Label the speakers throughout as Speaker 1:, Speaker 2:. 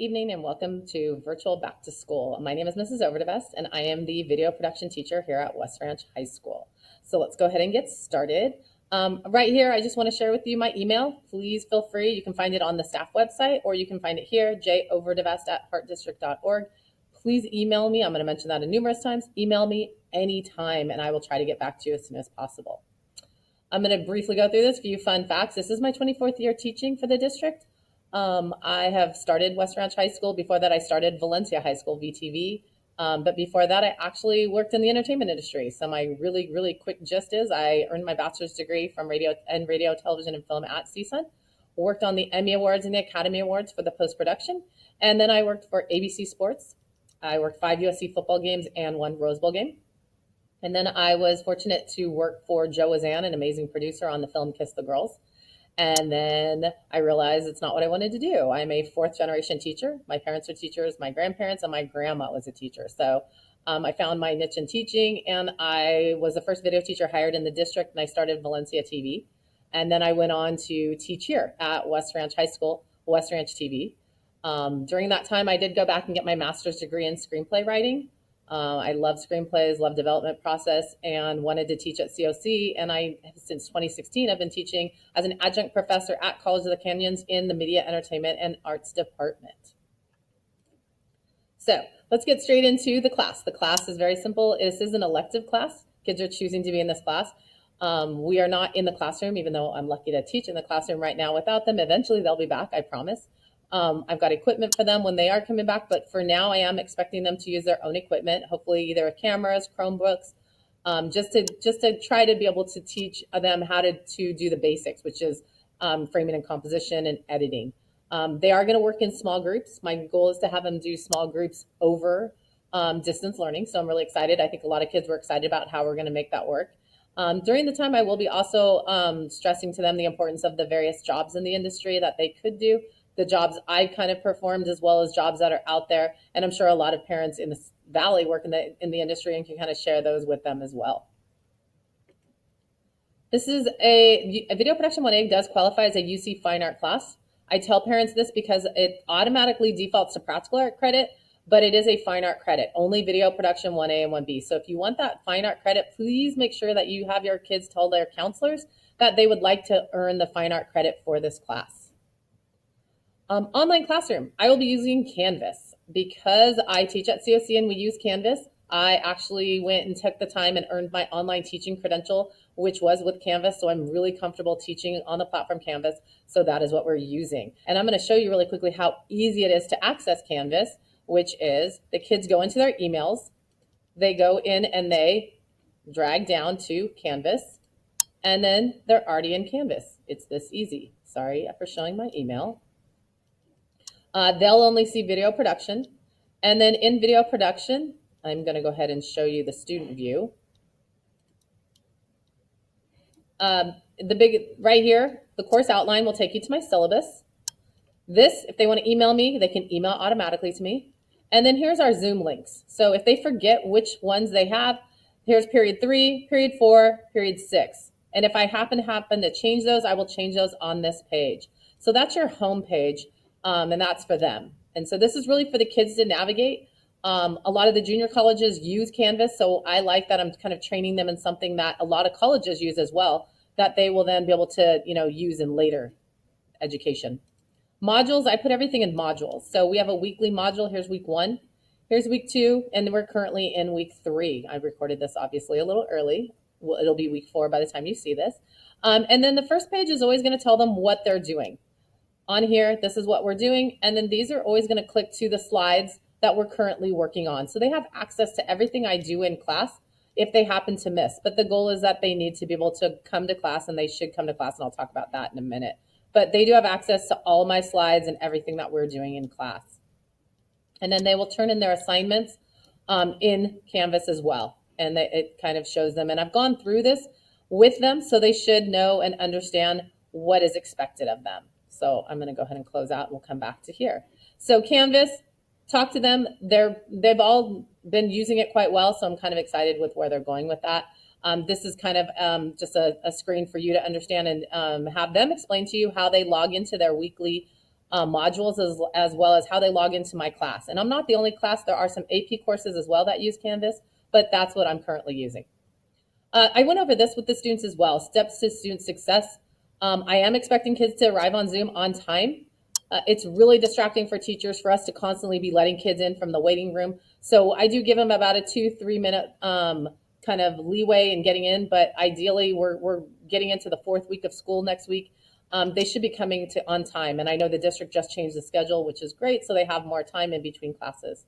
Speaker 1: evening and welcome to Virtual Back to School. My name is Mrs. Overdevest and I am the video production teacher here at West Ranch High School. So let's go ahead and get started. Right here, I just want to share with you my email. Please feel free. You can find it on the staff website or you can find it here, joverdevest@heartdistrict.org. Please email me. I'm going to mention that numerous times. Email me anytime and I will try to get back to you as soon as possible. I'm going to briefly go through this few fun facts. This is my 24th year teaching for the district. I have started West Ranch High School. Before that, I started Valencia High School, VTV. But before that, I actually worked in the entertainment industry. So my really quick gist is I earned my bachelor's degree from radio, television, and film at CSUN. Worked on the Emmy Awards and the Academy Awards for the post-production. And then I worked for ABC Sports. I worked 5 USC football games and 1 Rose Bowl game. And then I was fortunate to work for Joe Wazan, an amazing producer on the film Kiss the Girls. And then I realized it's not what I wanted to do. I'm a 4th generation teacher. My parents are teachers, my grandparents, and my grandma was a teacher. So I found my niche in teaching, and I was the first video teacher hired in the district, and I started Valencia TV. And then I went on to teach here at West Ranch High School, West Ranch TV. During that time, I did go back and get my master's degree in screenplay writing. I love screenplays, love development process, and wanted to teach at COC. And since 2016, I've been teaching as an adjunct professor at College of the Canyons in the Media, Entertainment, and Arts Department. So let's get straight into the class. The class is very simple. This is an elective class. Kids are choosing to be in this class. We are not in the classroom, even though I'm lucky to teach in the classroom right now without them. Eventually, they'll be back, I promise. I've got equipment for them when they are coming back, but for now I am expecting them to use their own equipment, hopefully either with cameras, Chromebooks, just to try to be able to teach them how to do the basics, which is framing and composition and editing. They are going to work in small groups. My goal is to have them do small groups over distance learning, so I'm really excited. I think a lot of kids were excited about how we're going to make that work. During the time, I will be also stressing to them the importance of the various jobs in the industry that they could do, the jobs I kind of performed, as well as jobs that are out there. And I'm sure a lot of parents in the Valley work in the industry and can kind of share those with them as well. This is a video production 1A does qualify as a UC fine art class. I tell parents this because it automatically defaults to practical art credit, but it is a fine art credit, only video production 1A and 1B. So if you want that fine art credit, please make sure that you have your kids tell their counselors that they would like to earn the fine art credit for this class. Online classroom, I will be using Canvas. Because I teach at COC and we use Canvas, I actually went and took the time and earned my online teaching credential, which was with Canvas. So I'm really comfortable teaching on the platform Canvas. So that is what we're using. And I'm going to show you really quickly how easy it is to access Canvas, which is the kids go into their emails, they go in and they drag down to Canvas, and then they're already in Canvas. It's this easy. Sorry for showing my email. They'll only see video production. And then in video production, I'm going to go ahead and show you the student view. Right here, the course outline will take you to my syllabus. This, if they want to email me, they can email automatically to me. And then here's our Zoom links. So if they forget which ones they have, here's period 3, period 4, period 6. And if I happen to change those, I will change those on this page. So that's your home page. And that's for them. And so this is really for the kids to navigate. A lot of the junior colleges use Canvas, so I like that I'm kind of training them in something that a lot of colleges use as well, that they will then be able to, use in later education. Modules, I put everything in modules. So we have a weekly module. Here's week 1. Here's week 2, and we're currently in week 3. I recorded this obviously a little early. Well, it'll be week 4 by the time you see this. And then the first page is always going to tell them what they're doing. On here, this is what we're doing. And then these are always going to click to the slides that we're currently working on. So they have access to everything I do in class if they happen to miss. But the goal is that they need to be able to come to class, and they should come to class, and I'll talk about that in a minute. But they do have access to all my slides and everything that we're doing in class. And then they will turn in their assignments in Canvas as well. And it kind of shows them. And I've gone through this with them, so they should know and understand what is expected of them. So I'm going to go ahead and close out and we'll come back to here. So Canvas, talk to them. They've all been using it quite well, so I'm kind of excited with where they're going with that. This is kind of just a screen for you to understand and have them explain to you how they log into their weekly modules as well as how they log into my class. And I'm not the only class. There are some AP courses as well that use Canvas, but that's what I'm currently using. I went over this with the students as well, steps to student success. I am expecting kids to arrive on Zoom on time. It's really distracting for teachers for us to constantly be letting kids in from the waiting room. So I do give them about a 2-3 minute kind of leeway in getting in, but ideally we're getting into the 4th week of school next week. They should be coming to on time. And I know the district just changed the schedule, which is great. So they have more time in between classes.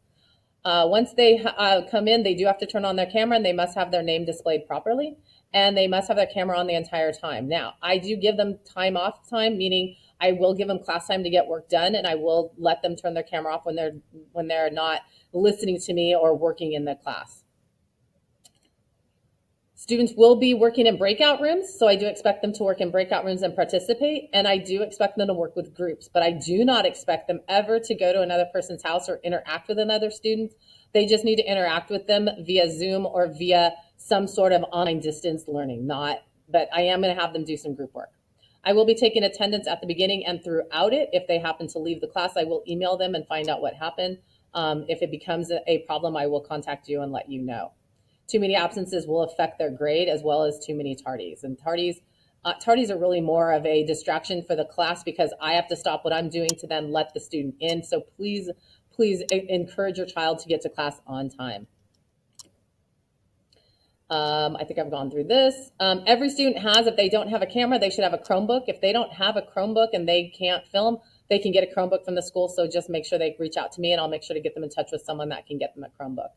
Speaker 1: Once they come in, they do have to turn on their camera and they must have their name displayed properly. And they must have their camera on the entire time. Now, I do give them time off time, meaning I will give them class time to get work done, and I will let them turn their camera off when they're not listening to me or working in the class. Students will be working in breakout rooms, so I do expect them to work in breakout rooms and participate, and I do expect them to work with groups, but I do not expect them ever to go to another person's house or interact with another student. They just need to interact with them via Zoom or via some sort of online distance learning, but I am going to have them do some group work. I will be taking attendance at the beginning and throughout it. If they happen to leave the class, I will email them and find out what happened. If it becomes a problem, I will contact you and let you know. Too many absences will affect their grade as well as too many tardies. And tardies are really more of a distraction for the class because I have to stop what I'm doing to then let the student in. So please encourage your child to get to class on time. I think I've gone through this. Every student has, if they don't have a camera, they should have a Chromebook. If they don't have a Chromebook and they can't film, they can get a Chromebook from the school. So just make sure they reach out to me and I'll make sure to get them in touch with someone that can get them a Chromebook.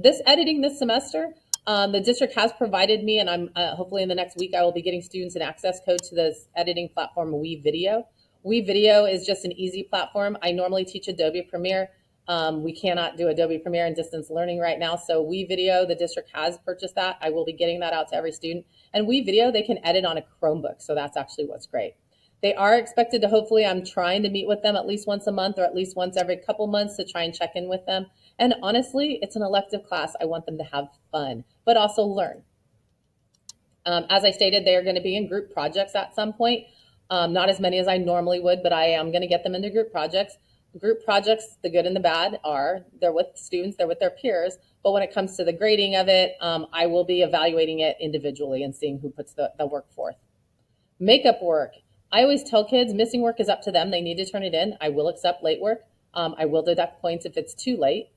Speaker 1: This editing this semester, the district has provided me, and I'm hopefully in the next week I will be getting students an access code to this editing platform, WeVideo. WeVideo is just an easy platform. I normally teach Adobe Premiere. We cannot do Adobe Premiere and distance learning right now. So WeVideo, the district has purchased that. I will be getting that out to every student. And WeVideo, they can edit on a Chromebook. So that's actually what's great. They are expected to, hopefully, I'm trying to meet with them at least once a month or at least once every couple months to try and check in with them. And honestly, it's an elective class. I want them to have fun, but also learn. As I stated, they are going to be in group projects at some point. Not as many as I normally would, but I am going to get them into group projects. Group projects, the good and the bad are they're with students, they're with their peers. But when it comes to the grading of it, I will be evaluating it individually and seeing who puts the work forth. Makeup work. I always tell kids missing work is up to them. They need to turn it in. I will accept late work. I will deduct points if it's too late.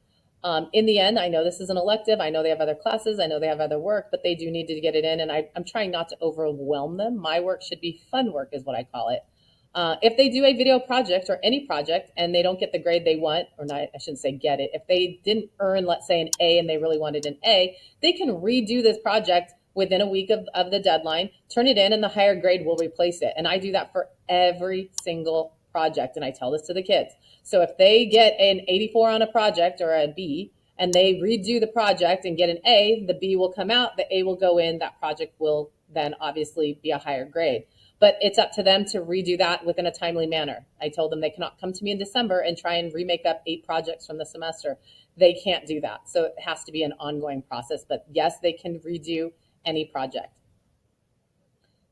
Speaker 1: In the end, I know this is an elective. I know they have other classes. I know they have other work, but they do need to get it in. And I'm trying not to overwhelm them. My work should be fun work is what I call it. If they do a video project or any project and they don't get the grade they want, or not, I shouldn't say get it. If they didn't earn, let's say, an A and they really wanted an A, they can redo this project within a week of the deadline, turn it in, and the higher grade will replace it. And I do that for every single project. And I tell this to the kids. So if they get an 84 on a project or a B and they redo the project and get an A, the B will come out, the A will go in, that project will then obviously be a higher grade. But it's up to them to redo that within a timely manner. I told them they cannot come to me in December and try and remake up 8 projects from the semester. They can't do that. So it has to be an ongoing process. But yes, they can redo any project.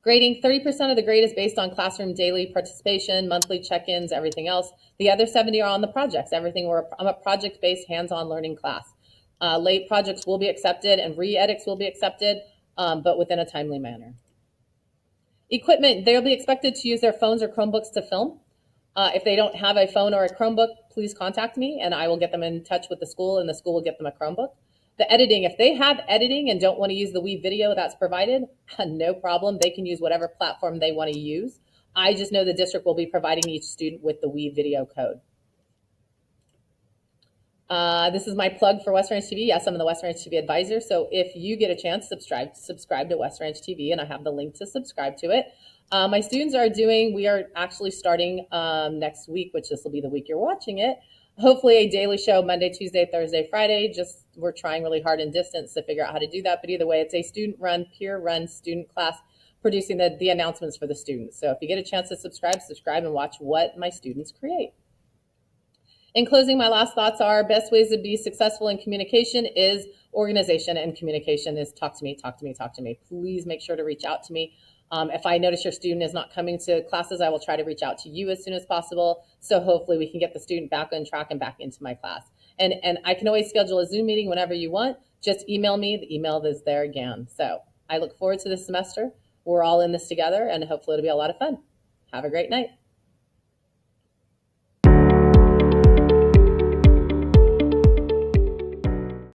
Speaker 1: Grading, 30% of the grade is based on classroom daily participation, monthly check-ins, everything else. The other 70 are on the projects, everything. I'm a project-based hands-on learning class. Late projects will be accepted and re-edits will be accepted, but within a timely manner. Equipment, they'll be expected to use their phones or Chromebooks to film. If they don't have a phone or a Chromebook, please contact me and I will get them in touch with the school and the school will get them a Chromebook. The editing, if they have editing and don't want to use the WeVideo that's provided, no problem. They can use whatever platform they want to use. I just know the district will be providing each student with the WeVideo code. This is my plug for West Ranch TV. Yes, I'm the West Ranch TV advisor. So if you get a chance, subscribe to West Ranch TV, and I have the link to subscribe to it. My students we are actually starting next week, which this will be the week you're watching it. Hopefully a daily show Monday, Tuesday, Thursday, Friday. We're trying really hard in distance to figure out how to do that. But either way, it's a student-run, peer-run student class producing the announcements for the students. So if you get a chance to subscribe and watch what my students create. In closing, my last thoughts are best ways to be successful in communication is organization, and communication is talk to me, talk to me, talk to me. Please make sure to reach out to me. If I notice your student is not coming to classes, I will try to reach out to you as soon as possible. So hopefully we can get the student back on track and back into my class. And I can always schedule a Zoom meeting whenever you want. Just email me. The email is there again. So I look forward to this semester. We're all in this together, and hopefully it'll be a lot of fun. Have a great night.